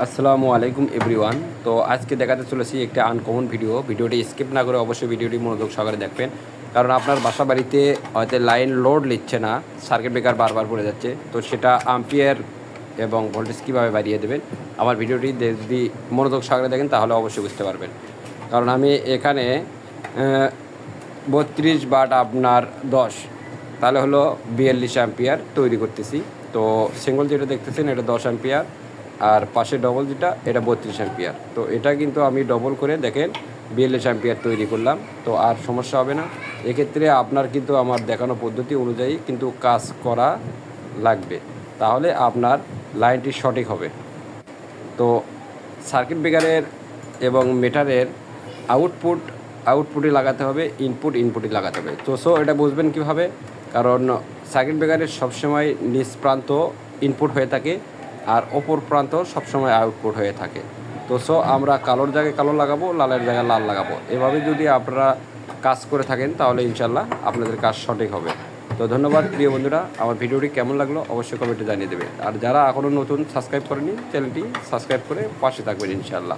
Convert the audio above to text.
আসসালামু আলাইকুম এভরিওয়ান। তো আজকে দেখাতে চলেছি একটা আনকমন ভিডিওটি স্কিপ না করে অবশ্যই ভিডিওটি মনোযোগ সহকারে দেখবেন, কারণ আপনার বাসা বাড়িতে হয়তো লাইন লোড নিচ্ছে না, সার্কিট ব্রেকার বারবার পড়ে যাচ্ছে। তো সেটা আম্পিয়ার এবং ভোল্টেজ কীভাবে বাড়িয়ে দেবেন, আমার ভিডিওটি যদি মনোযোগ সহকারে দেখেন তাহলে অবশ্যই বুঝতে পারবেন। কারণ আমি এখানে 32 বাট আপনার 10, তাহলে হলো 42 অ্যাম্পিয়ার তৈরি করতেছি। তো সিঙ্গল যেটা দেখতেছেন এটা 10 অ্যাম্পিয়ার, আর পাশে ডবল যেটা এটা 32 অ্যাম্পিয়ার। তো এটা কিন্তু আমি ডবল করে দেখেন 42 অ্যাম্পিয়ার তৈরি করলাম। তো আর সমস্যা হবে না। এক্ষেত্রে আপনার কিন্তু আমার দেখানো পদ্ধতি অনুযায়ী কিন্তু কাজ করা লাগবে, তাহলে আপনার লাইনটি সঠিক হবে। তো সার্কিট ব্রেকারের এবং মিটারের আউটপুটে লাগাতে হবে, ইনপুটে লাগাতে হবে। তো এটা বুঝবেন কীভাবে, কারণ সার্কিট ব্রেকারের সবসময় নিচ প্রান্ত ইনপুট হয়ে থাকে আর ওপর প্রান্ত সবসময় আউটপুট হয়ে থাকে। তো আমরা কালোর জায়গায় কালো লাগাবো, লালের জায়গায় লাল লাগাবো। এভাবে যদি আপনারা কাজ করে থাকেন তাহলে ইনশাল্লাহ আপনাদের কাজ সঠিক হবে। তো ধন্যবাদ প্রিয় বন্ধুরা, আমার ভিডিওটি কেমন লাগলো অবশ্যই কমেন্টে জানিয়ে দেবে। আর যারা এখনও নতুন সাবস্ক্রাইব করেনি চ্যানেলটি সাবস্ক্রাইব করে পাশে থাকবেন ইনশাল্লাহ।